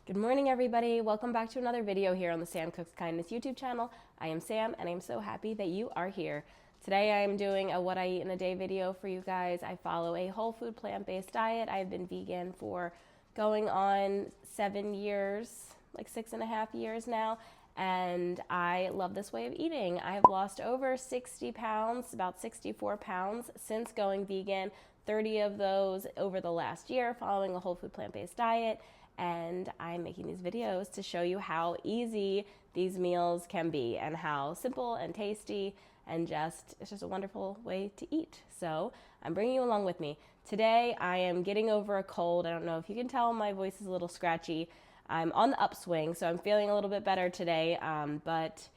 Good morning, everybody. Welcome back to another video here on the Sam Cooks Kindness YouTube channel. I am Sam, and I'm so happy that you are here. Today, I am doing a what I eat in a day video for you guys. I follow a whole food plant-based diet. I've been vegan for going on 7 years, like 6.5 years now, and I love this way of eating. I have lost over 60 pounds, about 64 pounds since going vegan, 30 of those over the last year following a whole food plant-based diet. And I'm making these videos to show you how easy these meals can be and how simple and tasty and it's just a wonderful way to eat. So I'm bringing you along with me. Today I am getting over a cold. I don't know if you can tell my voice is a little scratchy. I'm on the upswing, so I'm feeling a little bit better today, but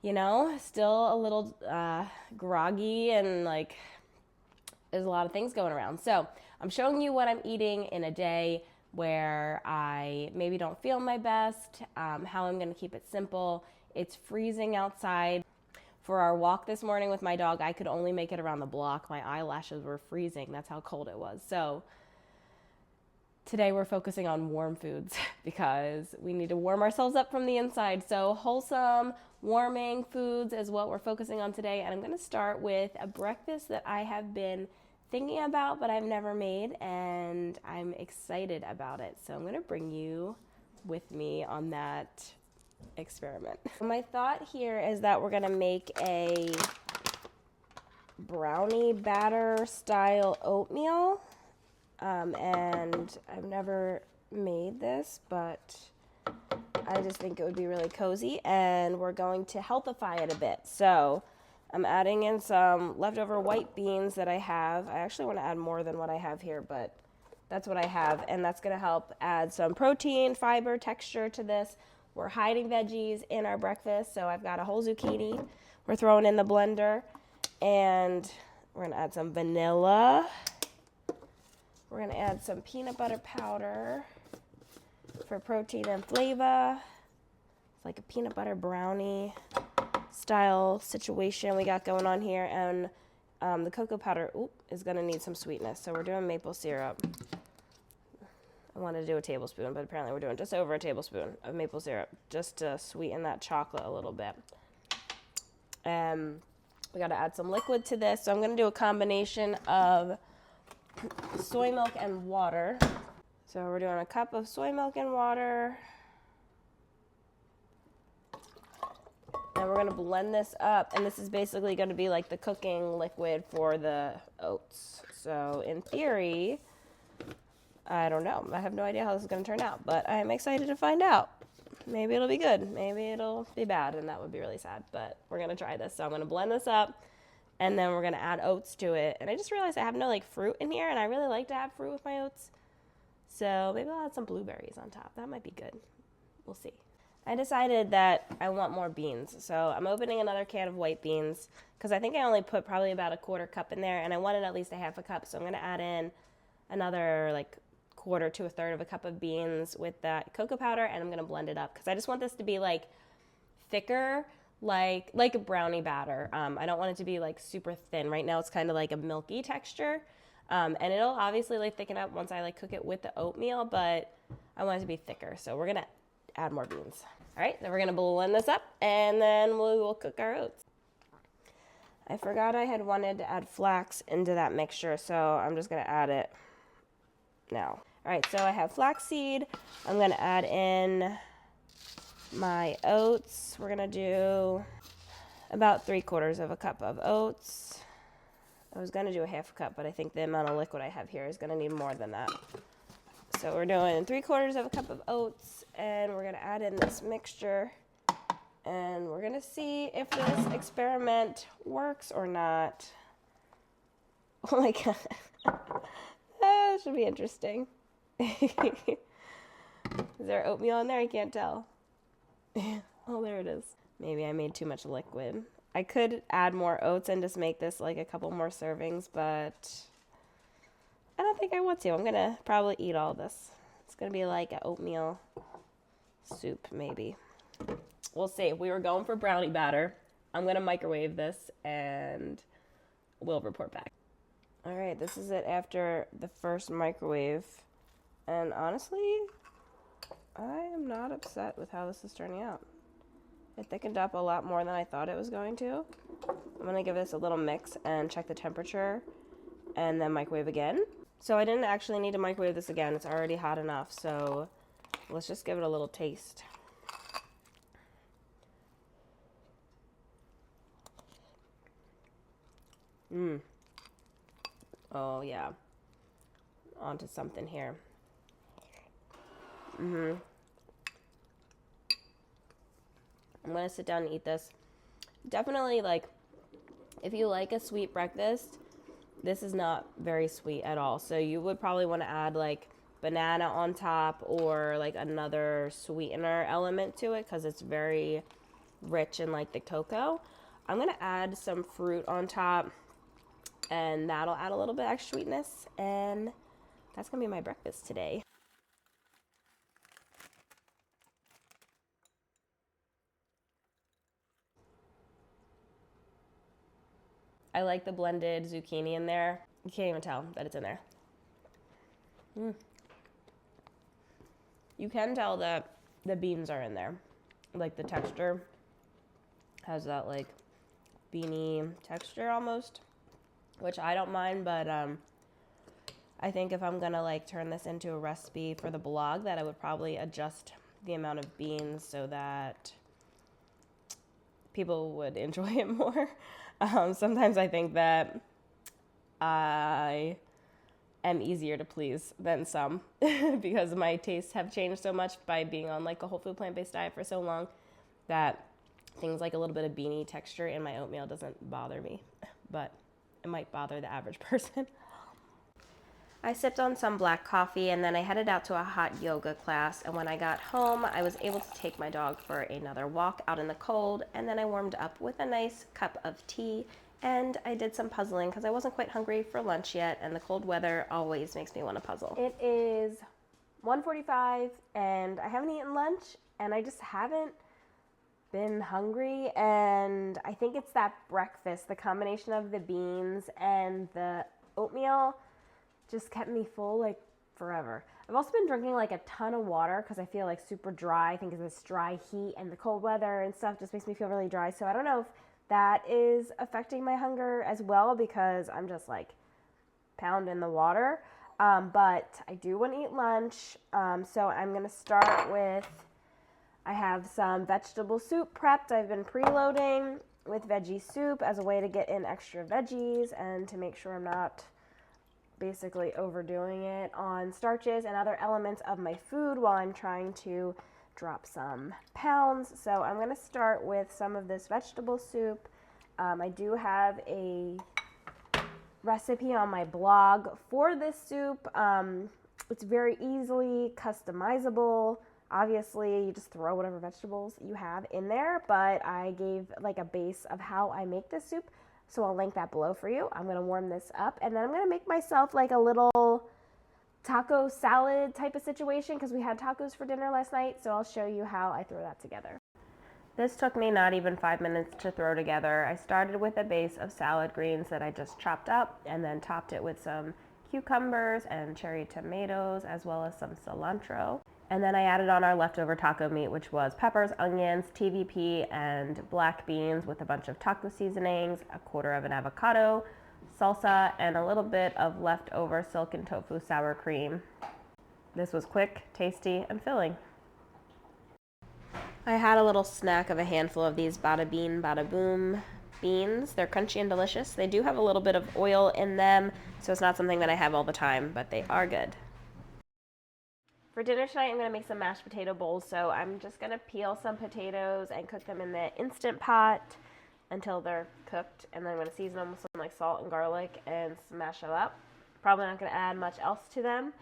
you know, still a little groggy and like there's a lot of things going around. So I'm showing you what I'm eating in a day where I maybe don't feel my best, how I'm gonna keep it simple. It's freezing outside. For our walk this morning with my dog, I could only make it around the block. My eyelashes were freezing. That's how cold it was. So today we're focusing on warm foods because we need to warm ourselves up from the inside. So wholesome, warming foods is what we're focusing on today. And I'm gonna start with a breakfast that I have been thinking about, but I've never made, and I'm excited about it. So I'm going to bring you with me on that experiment. My thought here is that we're going to make a brownie batter style oatmeal, and I've never made this, but I just think it would be really cozy, and we're going to healthify it a bit. So I'm adding in some leftover white beans that I have. I actually want to add more than what I have here, but that's what I have, and that's going to help add some protein, fiber, texture to this. We're hiding veggies in our breakfast, so I've got a whole zucchini we're throwing in the blender, and we're going to add some vanilla. We're going to add some peanut butter powder for protein and flavor. It's like a peanut butter brownie style situation we got going on here, and the cocoa powder is going to need some sweetness, so we're doing maple syrup. I wanted to do a tablespoon, but apparently we're doing just over a tablespoon of maple syrup just to sweeten that chocolate a little bit. We got to add some liquid to this, so I'm going to do a combination of soy milk and water. So we're doing a cup of soy milk and water. And we're going to blend this up, and this is basically going to be like the cooking liquid for the oats. So in theory, I don't know. I have no idea how this is going to turn out, but I'm excited to find out. Maybe it'll be good. Maybe it'll be bad, and that would be really sad, but we're going to try this. So I'm going to blend this up, and then we're going to add oats to it. And I just realized I have no like fruit in here, and I really like to have fruit with my oats. So maybe I'll add some blueberries on top. That might be good. We'll see. I decided that I want more beans, so I'm opening another can of white beans because I think I only put probably about a quarter cup in there, and I wanted at least a half a cup, so I'm going to add in another like quarter to a third of a cup of beans with that cocoa powder, and I'm going to blend it up because I just want this to be like thicker, like a brownie batter. I don't want it to be like super thin. Right now it's kind of like a milky texture, and it'll obviously like thicken up once I like cook it with the oatmeal, but I want it to be thicker, so we're going to add more beans. All right, then we're gonna blend this up, and then we will cook our oats. I forgot I had wanted to add flax into that mixture, so I'm just gonna add it now. All right, so I have flaxseed. I'm gonna add in my oats. We're gonna do about 3/4 of a cup of oats. I was gonna do a half a cup, but I think the amount of liquid I have here is gonna need more than that. So we're doing 3/4 of a cup of oats, and we're going to add in this mixture, and we're going to see if this experiment works or not. Oh my God. That should be interesting. Is there oatmeal in there? I can't tell. Oh, there it is. Maybe I made too much liquid. I could add more oats and just make this like a couple more servings, but I don't think I want to. I'm going to probably eat all this. It's going to be like an oatmeal soup, maybe. We'll see. We were going for brownie batter. I'm going to microwave this, and we'll report back. All right, this is it after the first microwave. And honestly, I not upset with how this is turning out. It thickened up a lot more than I thought it was going to. I'm gonna give this a little mix and check the temperature and then microwave again. So I didn't actually need to microwave this again. It's already hot enough. So let's just give it a little taste. Oh yeah. Onto something here. I'm gonna sit down and eat this. Definitely, like, if you like a sweet breakfast, this is not very sweet at all. So you would probably want to add like banana on top or like another sweetener element to it because it's very rich in like the cocoa. I'm gonna add some fruit on top and that'll add a little bit extra sweetness, and that's gonna be my breakfast today. I like the blended zucchini in there. You can't even tell that it's in there. You can tell that the beans are in there. Like the texture has that like beany texture almost, which I don't mind, but I think if I'm gonna like turn this into a recipe for the blog, that I would probably adjust the amount of beans so that people would enjoy it more. Sometimes I think that I am easier to please than some because my tastes have changed so much by being on like a whole food plant-based diet for so long that things like a little bit of beanie texture in my oatmeal doesn't bother me, but it might bother the average person. I sipped on some black coffee and then I headed out to a hot yoga class, and when I got home I was able to take my dog for another walk out in the cold, and then I warmed up with a nice cup of tea and I did some puzzling because I wasn't quite hungry for lunch yet, and the cold weather always makes me want to puzzle. It is 1:45 and I haven't eaten lunch and I just haven't been hungry, and I think it's that breakfast, the combination of the beans and the oatmeal just kept me full like forever. I've also been drinking like a ton of water because I feel like super dry. I think it's this dry heat and the cold weather and stuff just makes me feel really dry. So I don't know if that is affecting my hunger as well because I'm just like pounding the water. But I do want to eat lunch. So I'm going to start with, I have some vegetable soup prepped. I've been preloading with veggie soup as a way to get in extra veggies and to make sure I'm not basically overdoing it on starches and other elements of my food while I'm trying to drop some pounds. So I'm going to start with some of this vegetable soup. I do have a recipe on my blog for this soup. It's very easily customizable. Obviously, you just throw whatever vegetables you have in there, but I gave like a base of how I make this soup. So I'll link that below for you. I'm going to warm this up, and then I'm going to make myself like a little taco salad type of situation because we had tacos for dinner last night. So I'll show you how I throw that together. This took me not even 5 minutes to throw together. I started with a base of salad greens that I just chopped up and then topped it with some cucumbers and cherry tomatoes as well as some cilantro. And then I added on our leftover taco meat, which was peppers, onions, TVP, and black beans with a bunch of taco seasonings, a quarter of an avocado, salsa, and a little bit of leftover silken tofu sour cream. This was quick, tasty, and filling. I had a little snack of a handful of these Bada Bean, Bada Boom beans. They're crunchy and delicious. They do have a little bit of oil in them, so it's not something that I have all the time, but they are good. For dinner tonight, I'm going to make some mashed potato bowls. So I'm just going to peel some potatoes and cook them in the Instant Pot until they're cooked. And then I'm going to season them with some like salt and garlic and smash them up. Probably not going to add much else to them.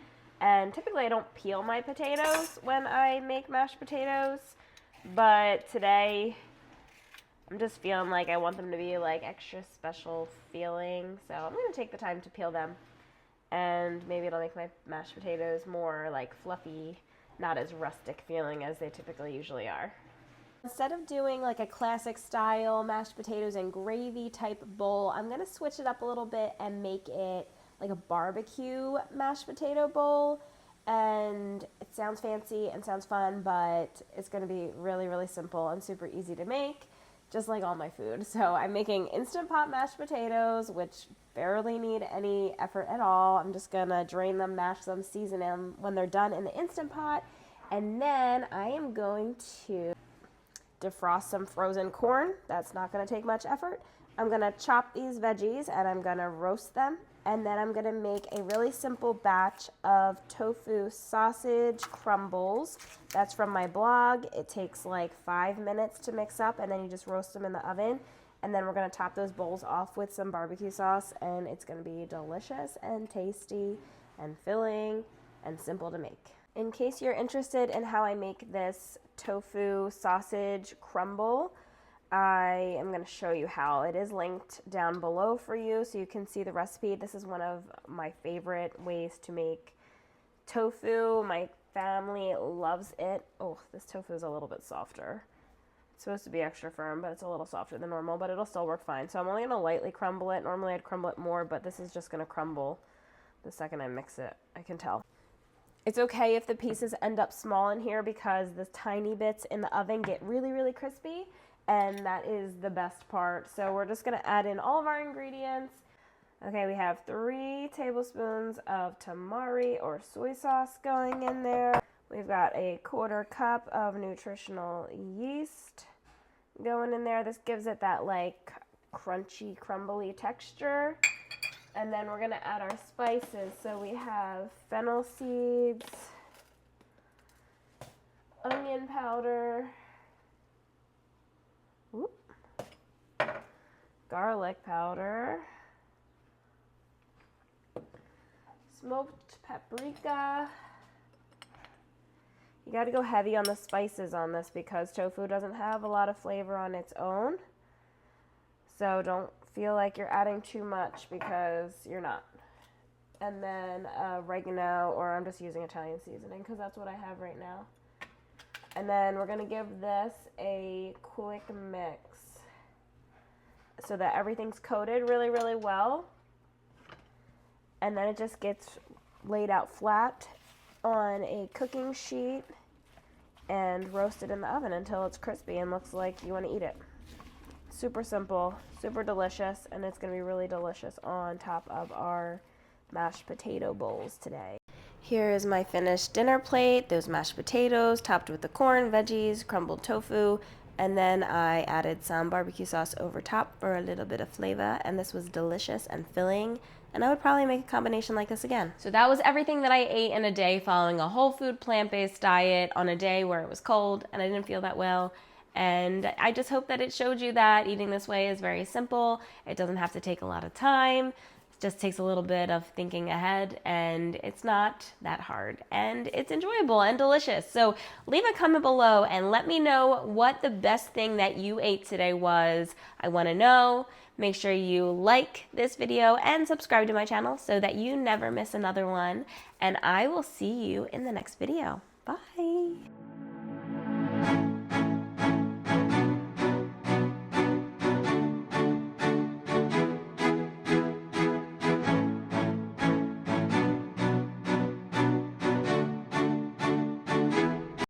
And typically I don't peel my potatoes when I make mashed potatoes. But today I'm just feeling like I want them to be like extra special feeling. So I'm going to take the time to peel them. And maybe it'll make my mashed potatoes more like fluffy, not as rustic feeling as they typically usually are. Instead of doing like a classic style mashed potatoes and gravy type bowl, I'm gonna switch it up a little bit and make it like a barbecue mashed potato bowl. And sounds fancy and sounds fun, but it's going to be really, really simple and super easy to make, just like all my food. So I'm making Instant Pot mashed potatoes, which barely need any effort at all. I'm just going to drain them, mash them, season them when they're done in the Instant Pot. And then I am going to defrost some frozen corn. That's not going to take much effort. I'm going to chop these veggies and I'm going to roast them. And then I'm going to make a really simple batch of tofu sausage crumbles. That's from my blog. It takes like 5 minutes to mix up, and then you just roast them in the oven. And then we're going to top those bowls off with some barbecue sauce, and it's going to be delicious and tasty and filling and simple to make. In case you're interested in how I make this tofu sausage crumble, I am going to show you how. It is linked down below for you so you can see the recipe. This is one of my favorite ways to make tofu. My family loves it. Oh, this tofu is a little bit softer. It's supposed to be extra firm, but it's a little softer than normal, but it'll still work fine. So I'm only going to lightly crumble it. Normally I'd crumble it more, but this is just going to crumble the second I mix it. I can tell. It's okay if the pieces end up small in here because the tiny bits in the oven get really, really crispy. And that is the best part. So we're just going to add in all of our ingredients. Okay, we have 3 tablespoons of tamari or soy sauce going in there. We've got a 1/4 cup of nutritional yeast going in there. This gives it that like crunchy, crumbly texture. And then we're going to add our spices. So we have fennel seeds, onion powder, garlic powder, smoked paprika. You got to go heavy on the spices on this because tofu doesn't have a lot of flavor on its own. So don't feel like you're adding too much because you're not. And then oregano, or I'm just using Italian seasoning because that's what I have right now. And then we're going to give this a quick mix so that everything's coated really, really well. And then it just gets laid out flat on a cooking sheet and roasted in the oven until it's crispy and looks like you want to eat it. Super simple, super delicious, and it's going to be really delicious on top of our mashed potato bowls today. Here is my finished dinner plate. Those mashed potatoes topped with the corn, veggies, crumbled tofu, and then I added some barbecue sauce over top for a little bit of flavor, and this was delicious and filling, and I would probably make a combination like this again. So that was everything that I ate in a day following a whole food plant-based diet on a day where it was cold and I didn't feel that well. And I just hope that it showed you that eating this way is very simple. It doesn't have to take a lot of time. Just takes a little bit of thinking ahead, and it's not that hard, and it's enjoyable and delicious. So leave a comment below and let me know what the best thing that you ate today was. I want to know. Make sure you like this video and subscribe to my channel so that you never miss another one, and I will see you in the next video. Bye.